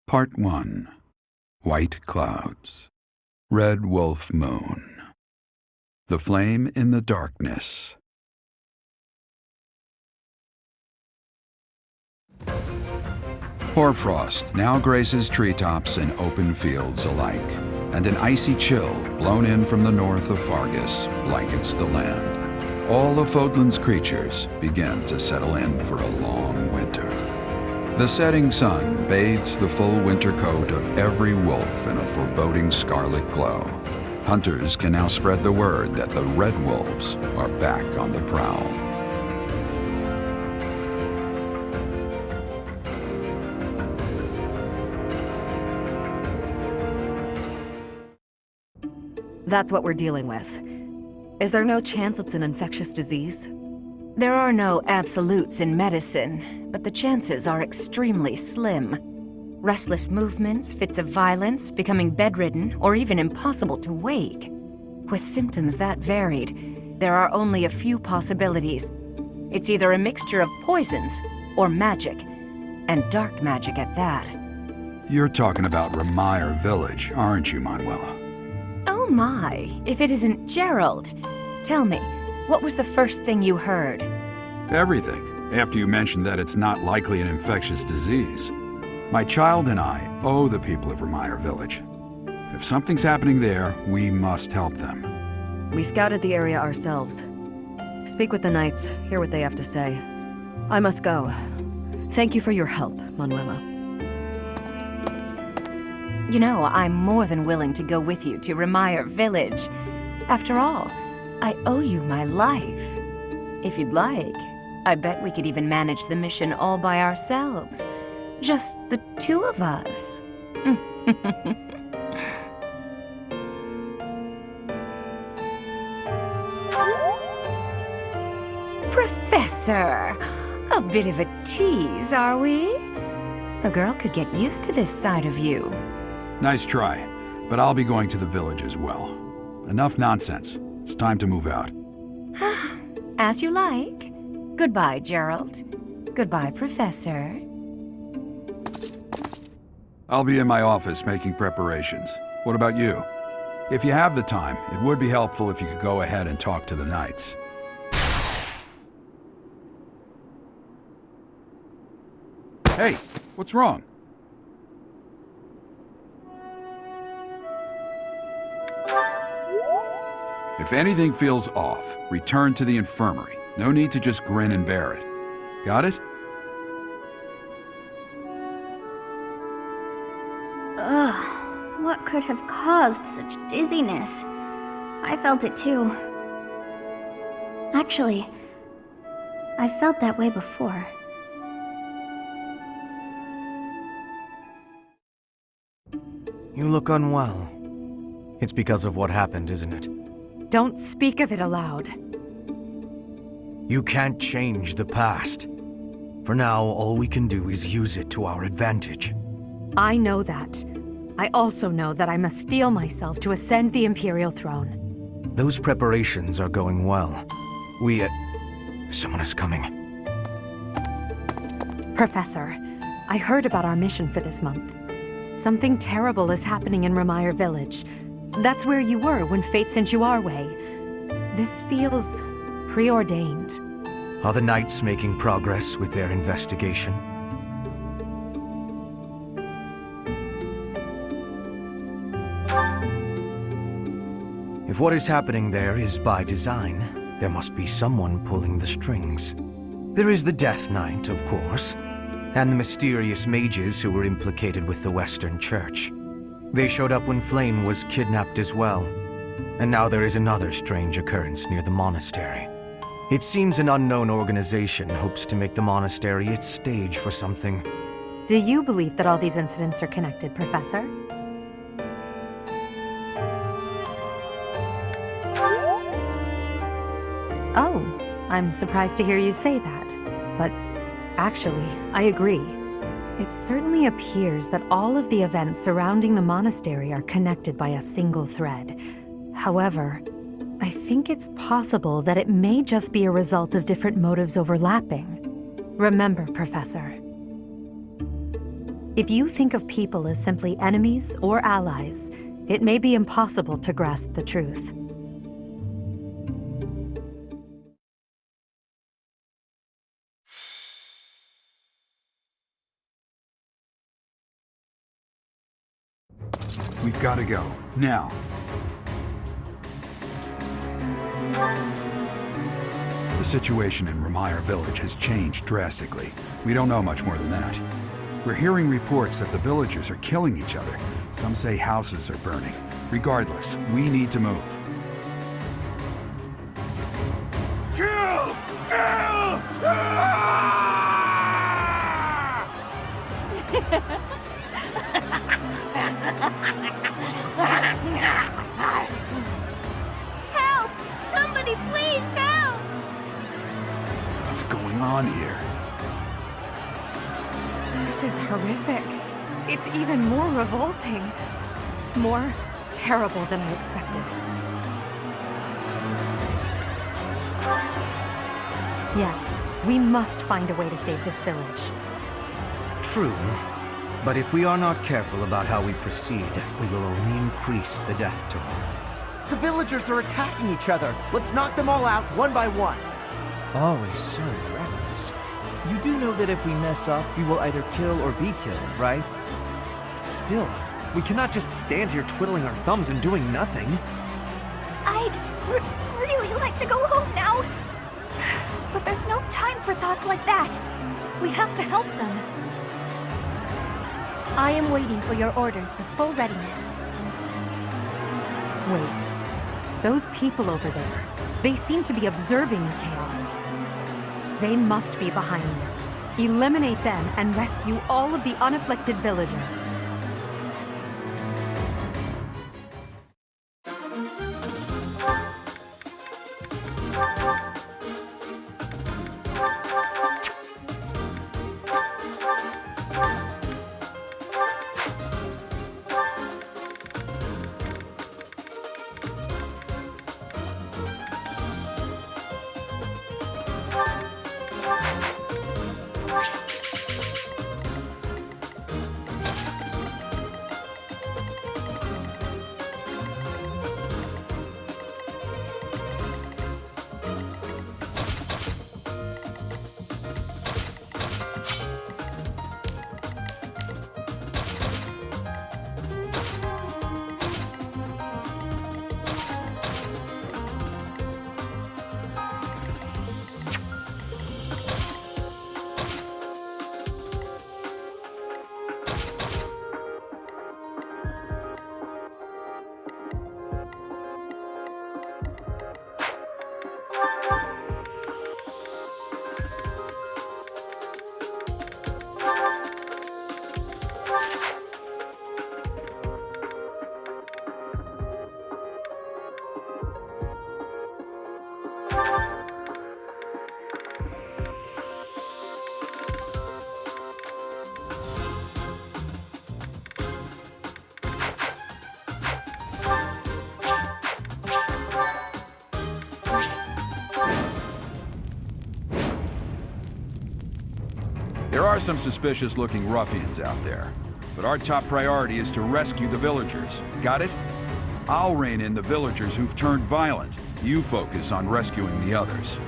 Part 1. White Clouds. Red Wolf Moon. The Flame in the Darkness. Hoarfrost now graces treetops and open fields alike, and an icy chill blown in from the north of Fargus blankets the land. All of Fodlan's creatures begin to settle in for a long winter. The setting sun bathes the full winter coat of every wolf in a foreboding scarlet glow. Hunters can now spread the word that the red wolves are back on the prowl. That's what we're dealing with. Is there no chance it's an infectious disease? There are no absolutes in medicine, but the chances are extremely slim. Restless movements, fits of violence, becoming bedridden, or even impossible to wake. With symptoms that varied, there are only a few possibilities. It's either a mixture of poisons or magic, and dark magic at that. You're talking about Remire Village, aren't you, Manuela? Oh my, if it isn't Gerald. Tell me, what was the first thing you heard? Everything, after you mentioned that it's not likely an infectious disease. My child and I owe the people of Remire Village. If something's happening there, we must help them. We scouted the area ourselves. Speak with the knights, hear what they have to say. I must go. Thank you for your help, Manuela. You know, I'm more than willing to go with you to Remire Village. After all, I owe you my life. If you'd like, I bet we could even manage the mission all by ourselves. Just the two of us. Professor! A bit of a tease, are we? A girl could get used to this side of you. Nice try, but I'll be going to the village as well. Enough nonsense. It's time to move out. As you like. Goodbye, Gerald. Goodbye, Professor. I'll be in my office making preparations. What about you? If you have the time, it would be helpful if you could go ahead and talk to the knights. Hey, what's wrong? If anything feels off, return to the infirmary. No need to just grin and bear it. Got it? Ugh, what could have caused such dizziness? I felt it too. Actually, I felt that way before. You look unwell. It's because of what happened, isn't it? Don't speak of it aloud. You can't change the past. For now, all we can do is use it to our advantage. I know that. I also know that I must steel myself to ascend the Imperial throne. Those preparations are going well. Someone is coming. Professor, I heard about our mission for this month. Something terrible is happening in Remire Village. That's where you were when fate sent you our way. This feels preordained. Are the knights making progress with their investigation? If what is happening there is by design, there must be someone pulling the strings. There is the Death Knight, of course, and the mysterious mages who were implicated with the Western Church. They showed up when Flame was kidnapped as well, and now there is another strange occurrence near the monastery. It seems an unknown organization hopes to make the monastery its stage for something. Do you believe that all these incidents are connected, Professor? Oh, I'm surprised to hear you say that. But actually, I agree. It certainly appears that all of the events surrounding the monastery are connected by a single thread. However, I think it's possible that it may just be a result of different motives overlapping. Remember, Professor, If you think of people as simply enemies or allies, it may be impossible to grasp the truth. We've got to go. Now. The situation in Ramire Village has changed drastically. We don't know much more than that. We're hearing reports that the villagers are killing each other. Some say houses are burning. Regardless, we need to move. Kill! Kill! Help! Somebody please help! What's going on here? This is horrific. It's even more revolting. More terrible than I expected. Yes, we must find a way to save this village. True. But if we are not careful about how we proceed, we will only increase the death toll. The villagers are attacking each other. Let's knock them all out one by one. Always so reckless. You do know that if we mess up, we will either kill or be killed, right? Still, we cannot just stand here twiddling our thumbs and doing nothing. I'd really like to go home now. But there's no time for thoughts like that. We have to help them. I am waiting for your orders with full readiness. Wait. Those people over there, they seem to be observing the chaos. They must be behind this. Eliminate them and rescue all of the unafflicted villagers. There are some suspicious-looking ruffians out there, but our top priority is to rescue the villagers. Got it? I'll rein in the villagers who've turned violent. You focus on rescuing the others.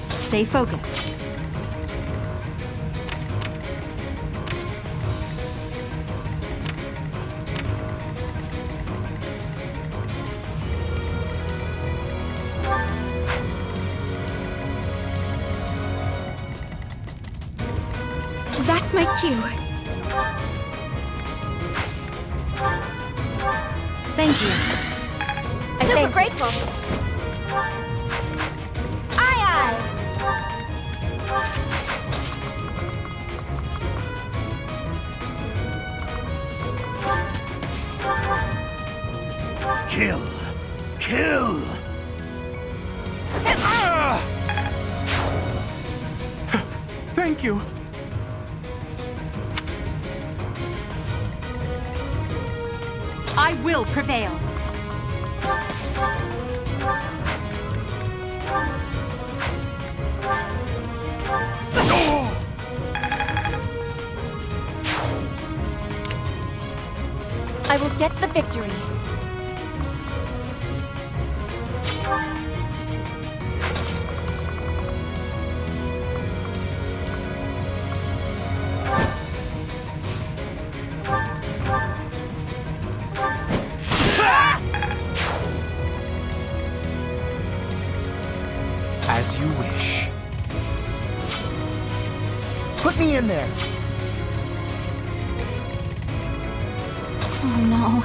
Stay focused. That's my cue. Thank you. Super grateful. Aye, aye. Kill! Kill! Thank you. I will prevail. I will get the victory. As you wish. Put me in there. Oh no.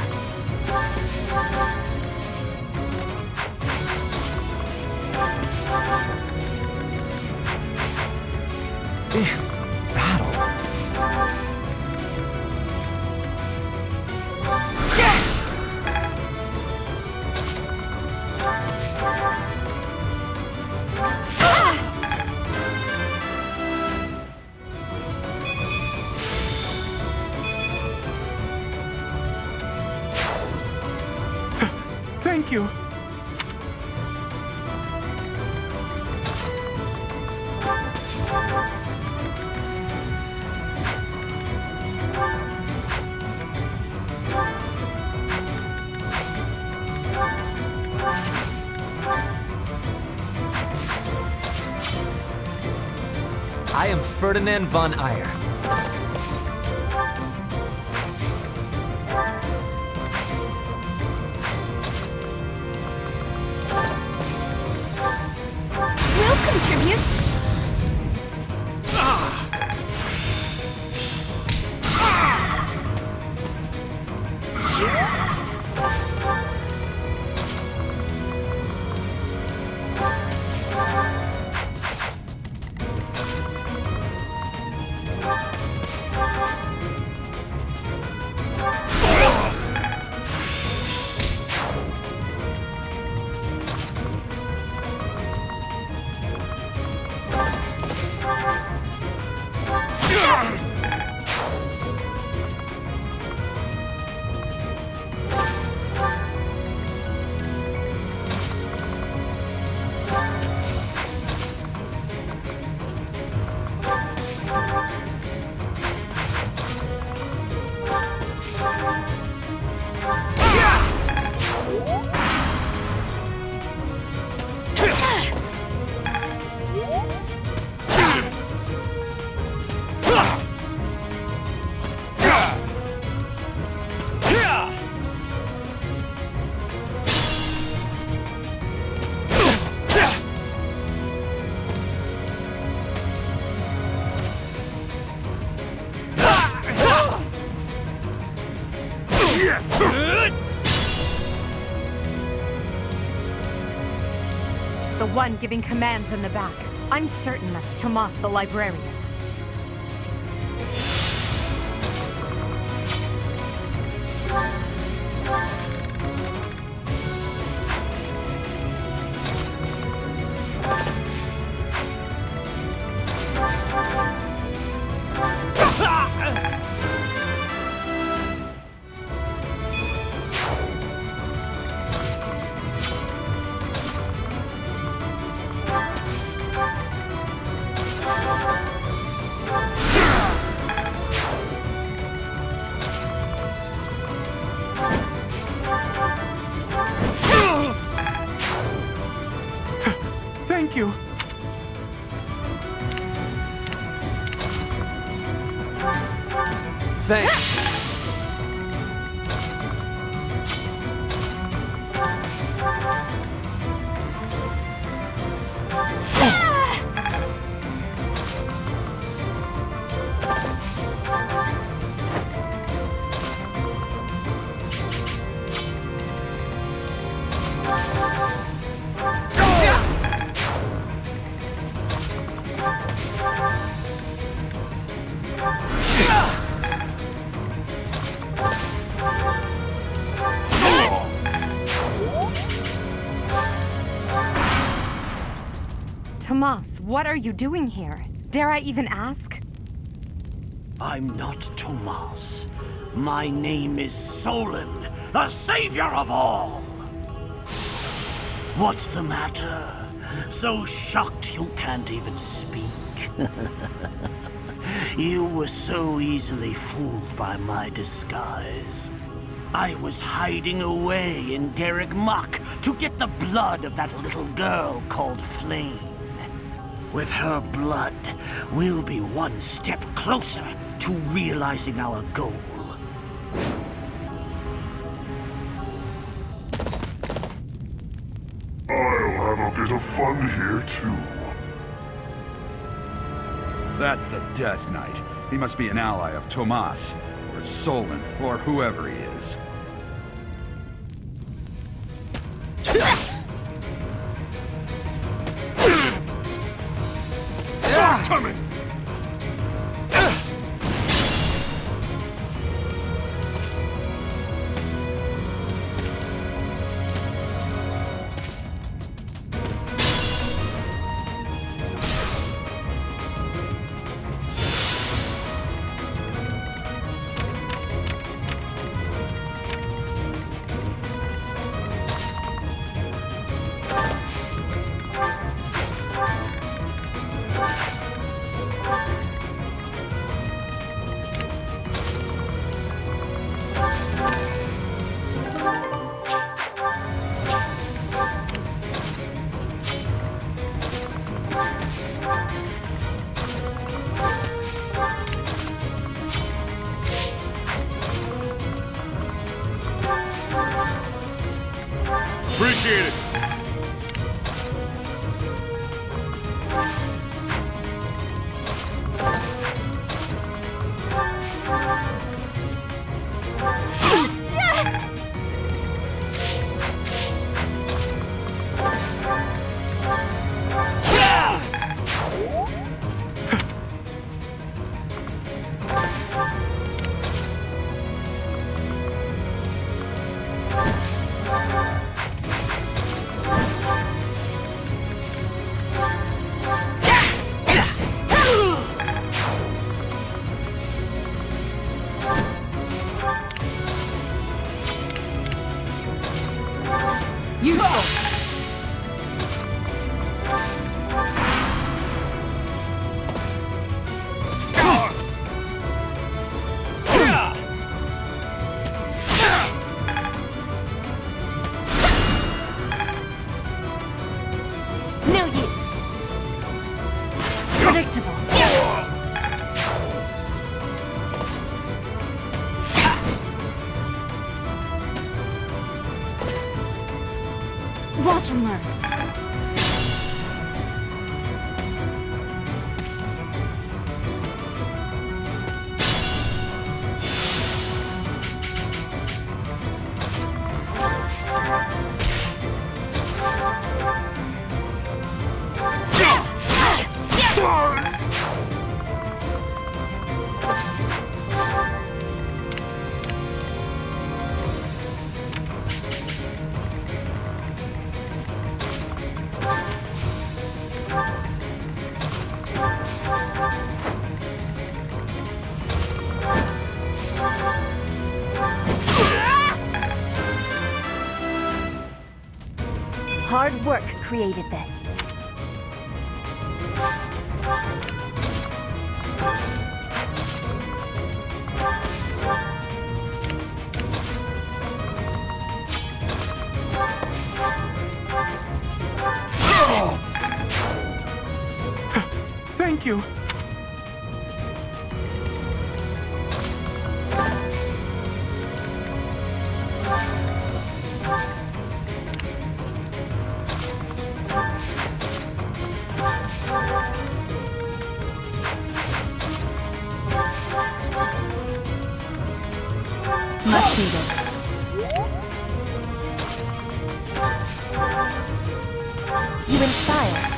Battle. Thank you. I am Ferdinand von Eyre. We'll contribute. The one giving commands in the back. I'm certain that's Tomas the librarian. Thank you. Thanks. Tomas, what are you doing here? Dare I even ask? I'm not Tomas. My name is Solon, the savior of all. What's the matter? So shocked you can't even speak. You were so easily fooled by my disguise. I was hiding away in Garrick Mach to get the blood of that little girl called Flame. With her blood, we'll be one step closer to realizing our goal. I'll have a bit of fun here, too. That's the Death Knight. He must be an ally of Tomas, or Solon, or whoever he is. Stop coming! Appreciate it. Useful. No use. Predictable. Watch and learn. Hard work created this. Thank you. Much needed. You inspire.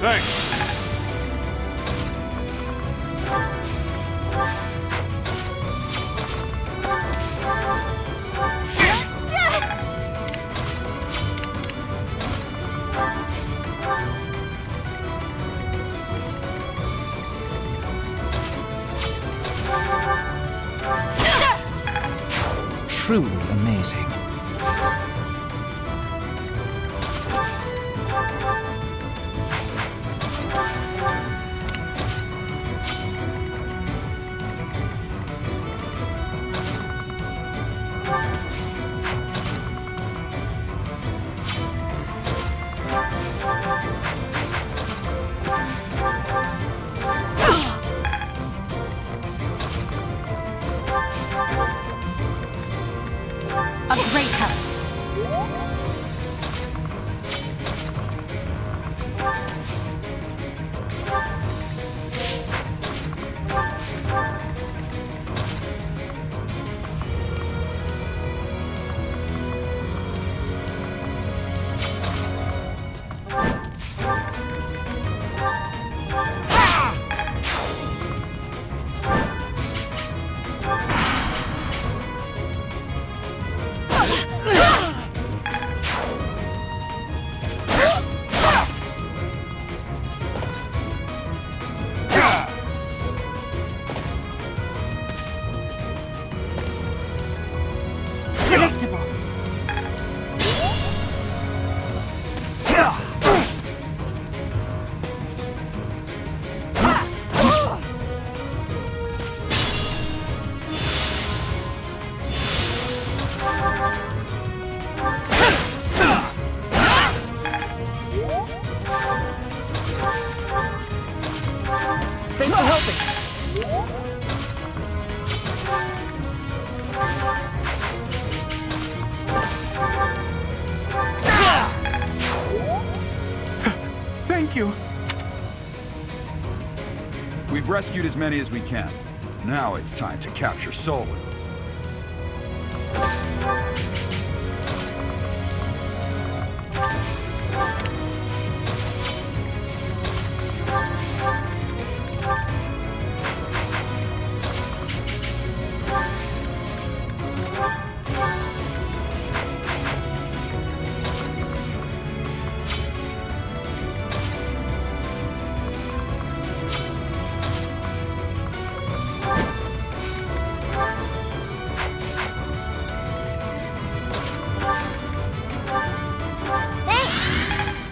Thanks. Truly amazing. A great help. Predictable. Thanks for helping. Thank you. We've rescued as many as we can. Now it's time to capture Solon.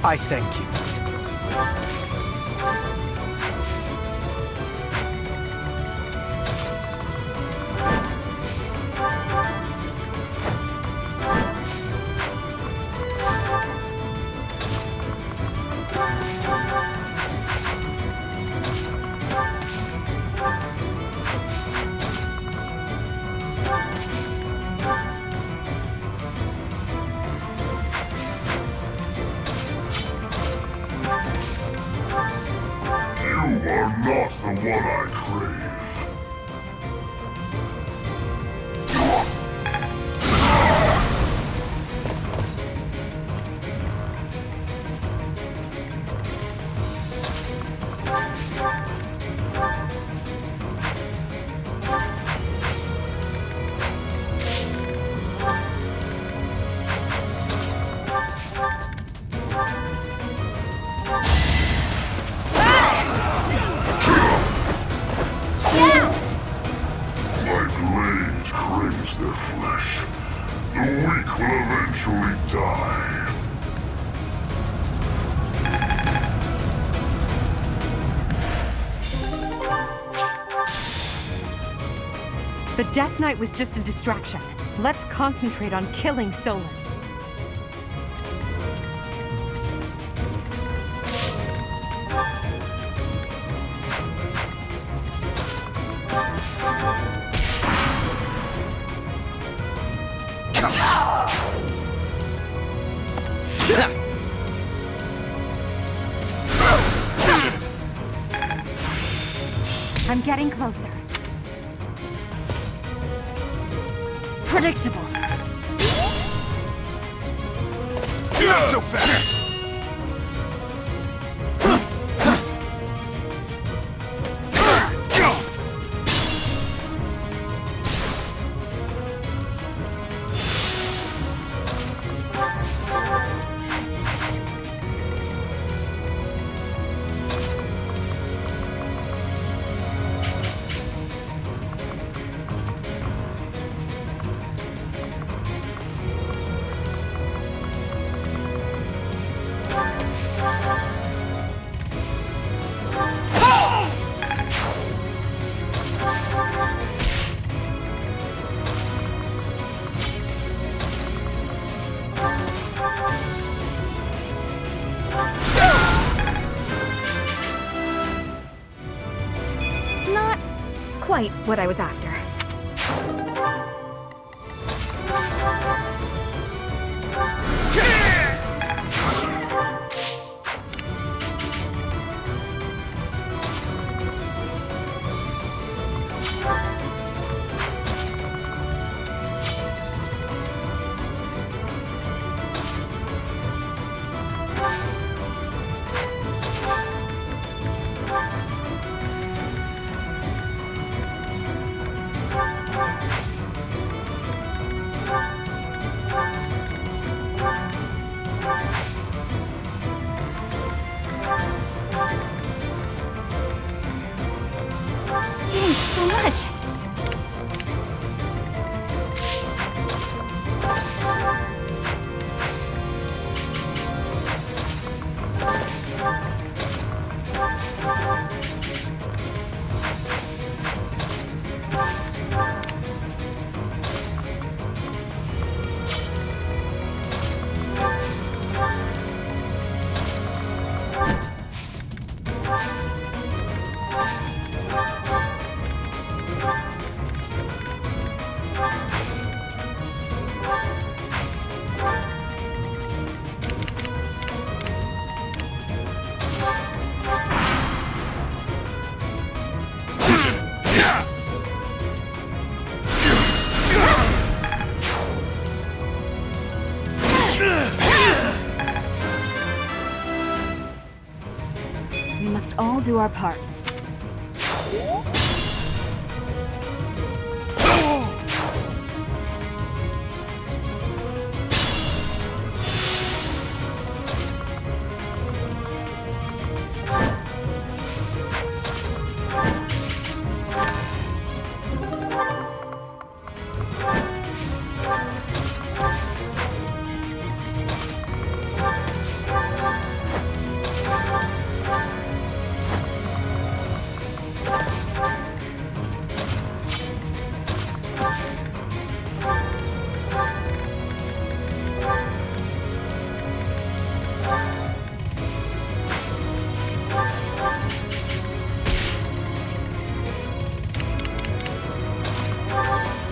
I thank you. You are not the one I crave. My blade craves their flesh. The weak will eventually die. The Death Knight was just a distraction. Let's concentrate on killing Solon. I'm getting closer. Predictable. Not so fast! quite what I was after. Thanks so much. We must all do our part.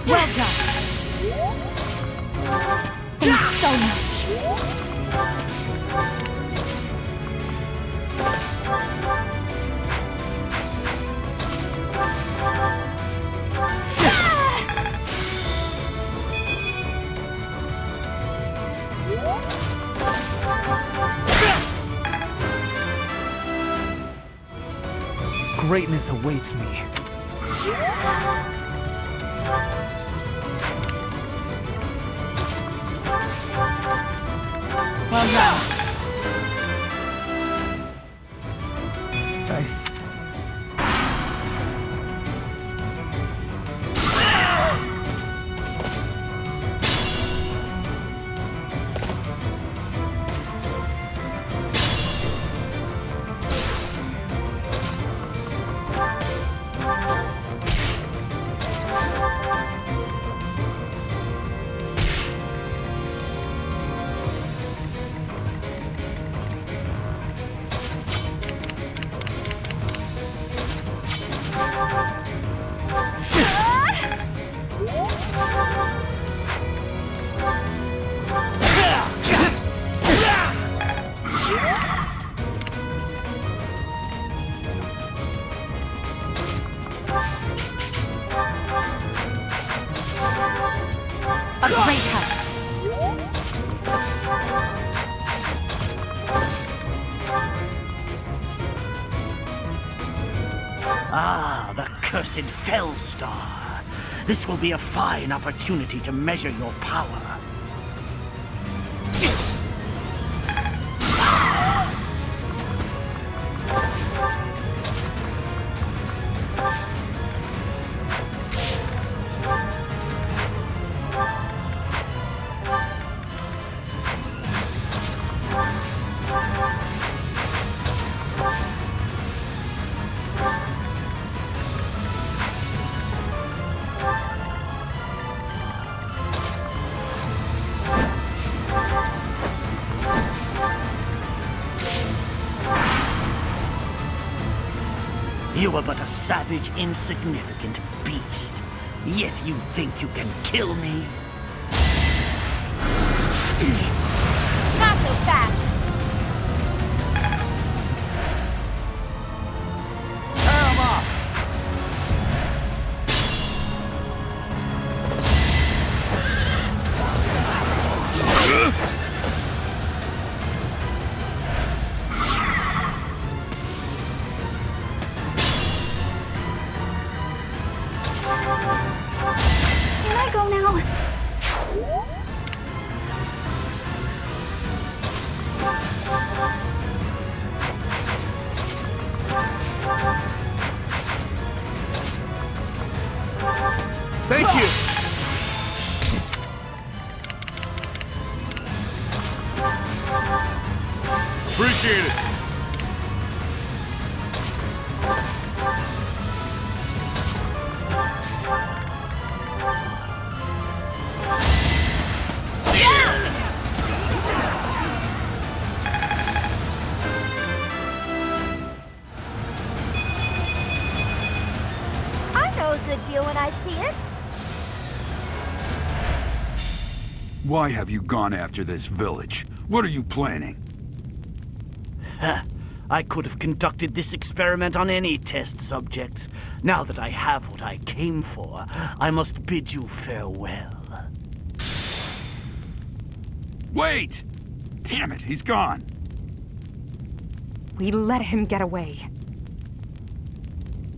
Well done. Thanks so much. Greatness awaits me. Well done. A great help. Ah, the cursed Fellstar. This will be a fine opportunity to measure your power. You are but a savage, insignificant beast. Yet you think you can kill me? Not so fast! Tear 'em off! Can I go now? Thank you! Appreciate it. I know a good deal when I see it. Why have you gone after this village? What are you planning? I could have conducted this experiment on any test subjects. Now that I have what I came for, I must bid you farewell. Wait! Damn it, he's gone. We let him get away.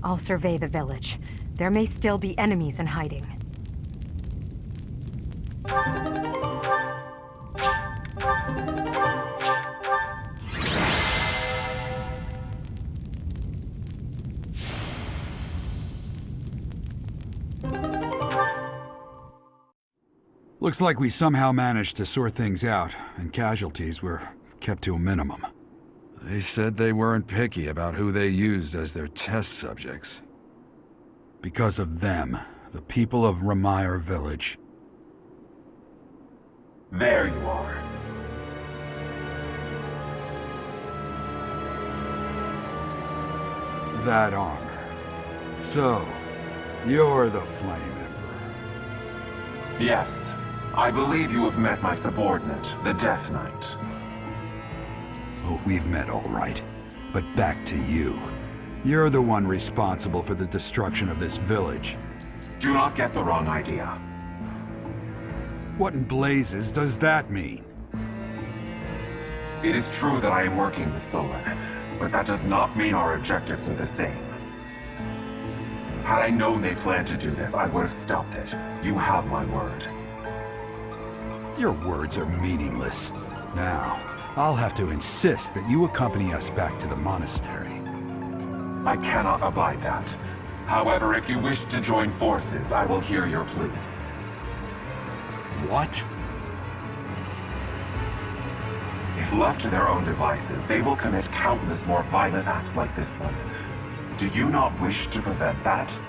I'll survey the village. There may still be enemies in hiding. Looks like we somehow managed to sort things out, and casualties were kept to a minimum. They said they weren't picky about who they used as their test subjects. Because of them, the people of Ramayr Village. There you are. That armor. So, you're the Flame Emperor. Yes. I believe you have met my subordinate, the Death Knight. Oh, we've met all right. But back to you. You're the one responsible for the destruction of this village. Do not get the wrong idea. What in blazes does that mean? It is true that I am working with Solon, but that does not mean our objectives are the same. Had I known they planned to do this, I would have stopped it. You have my word. Your words are meaningless. Now, I'll have to insist that you accompany us back to the monastery. I cannot abide that. However, if you wish to join forces, I will hear your plea. What? If left to their own devices, they will commit countless more violent acts like this one. Do you not wish to prevent that?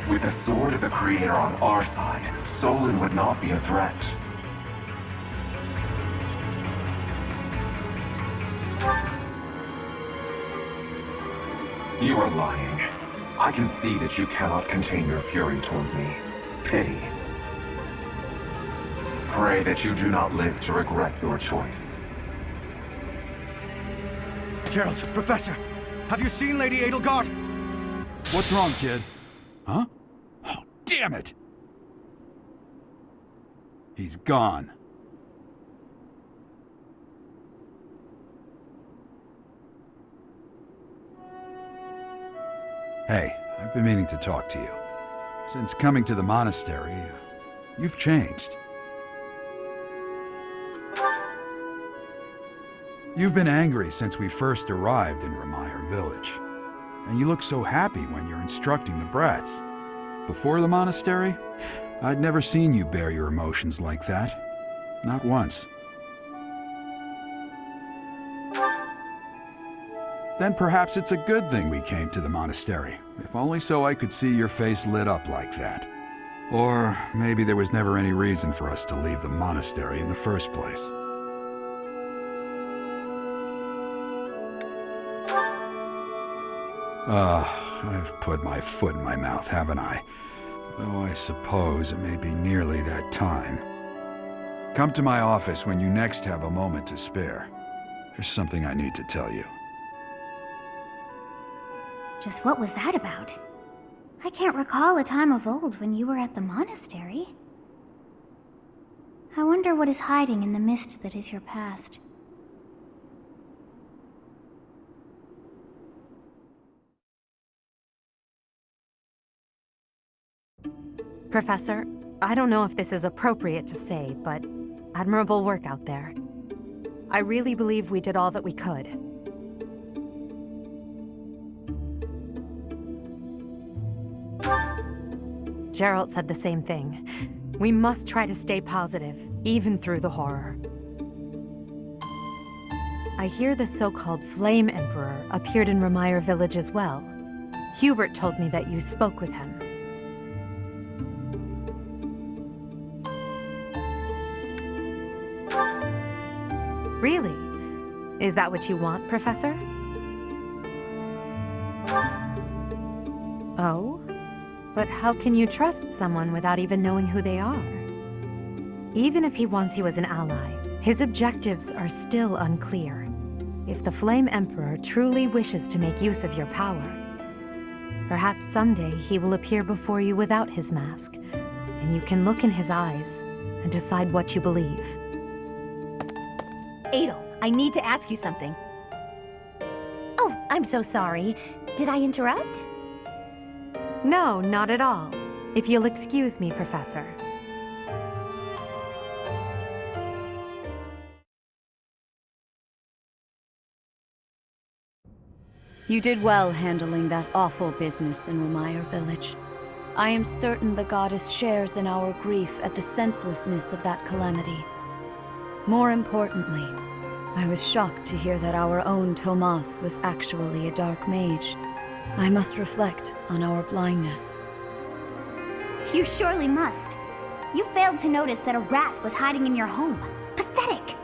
With the sword of the Creator on our side, Solon would not be a threat. You are lying. I can see that you cannot contain your fury toward me. Pity. Pray that you do not live to regret your choice. Gerald, Professor, have you seen Lady Edelgard? What's wrong, kid? Huh? Oh, damn it! He's gone. Hey, I've been meaning to talk to you. Since coming to the monastery, you've changed. You've been angry since we first arrived in Ramayr Village. And you look so happy when you're instructing the brats. Before the monastery, I'd never seen you bear your emotions like that. Not once. Then perhaps it's a good thing we came to the monastery, if only so I could see your face lit up like that. Or maybe there was never any reason for us to leave the monastery in the first place. I've put my foot in my mouth, haven't I? Though I suppose it may be nearly that time. Come to my office when you next have a moment to spare. There's something I need to tell you. Just what was that about? I can't recall a time of old when you were at the monastery. I wonder what is hiding in the mist that is your past. Professor, I don't know if this is appropriate to say, but admirable work out there. I really believe we did all that we could. Geralt said the same thing. We must try to stay positive, even through the horror. I hear the so-called Flame Emperor appeared in Remire Village as well. Hubert told me that you spoke with him. Really? Is that what you want, Professor? Oh? But how can you trust someone without even knowing who they are? Even if he wants you as an ally, his objectives are still unclear. If the Flame Emperor truly wishes to make use of your power, perhaps someday he will appear before you without his mask, and you can look in his eyes and decide what you believe. Adel, I need to ask you something. Oh, I'm so sorry. Did I interrupt? No, not at all. If you'll excuse me, Professor. You did well handling that awful business in Remire Village. I am certain the goddess shares in our grief at the senselessness of that calamity. More importantly, I was shocked to hear that our own Tomas was actually a dark mage. I must reflect on our blindness. You surely must. You failed to notice that a rat was hiding in your home. Pathetic!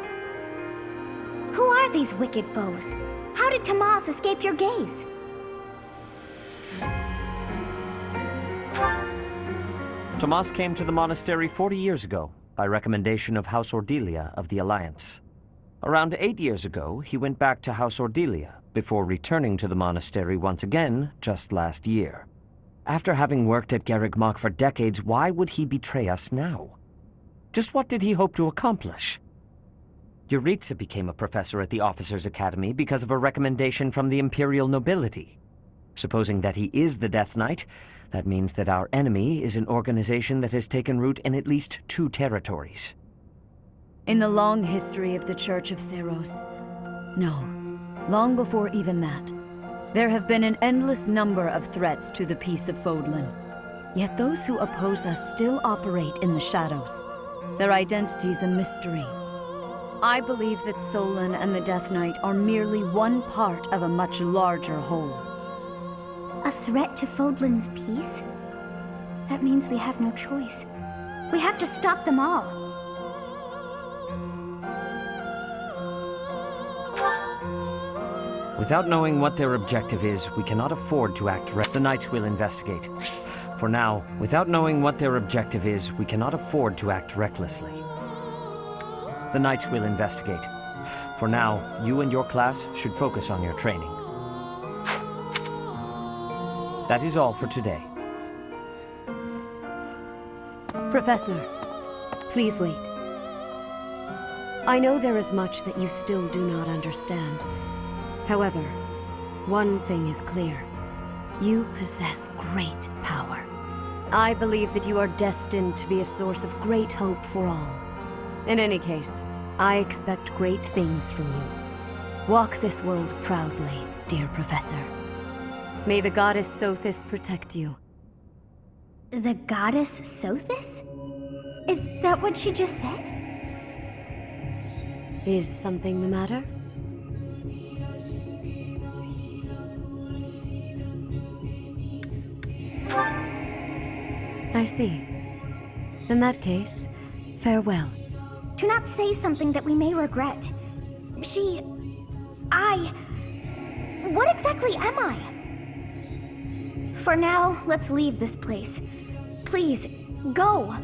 Who are these wicked foes? How did Tomas escape your gaze? Tomas came to the monastery 40 years ago, by recommendation of House Ordelia of the Alliance. Around 8 years ago, he went back to House Ordelia, before returning to the monastery once again just last year. After having worked at Garreg Mach for decades, why would he betray us now? Just what did he hope to accomplish? Yuritsa became a professor at the Officers' Academy because of a recommendation from the Imperial nobility. Supposing that he is the Death Knight, that means that our enemy is an organization that has taken root in at least 2 territories. In the long history of the Church of Seros, no. Long before even that, there have been an endless number of threats to the peace of Fodlan. Yet those who oppose us still operate in the shadows, their identities a mystery. I believe that Solon and the Death Knight are merely one part of a much larger whole. A threat to Fodlan's peace? That means we have no choice. We have to stop them all. Without knowing what their objective is, we cannot afford to act The Knights will investigate. For now, without knowing what their objective is, we cannot afford to act recklessly. The Knights will investigate. For now, you and your class should focus on your training. That is all for today. Professor, please wait. I know there is much that you still do not understand. However, one thing is clear. You possess great power. I believe that you are destined to be a source of great hope for all. In any case, I expect great things from you. Walk this world proudly, dear Professor. May the goddess Sothis protect you. The goddess Sothis? Is that what she just said? Is something the matter? I see. In that case, farewell. Do not say something that we may regret. What exactly am I? For now, let's leave this place. Please, go!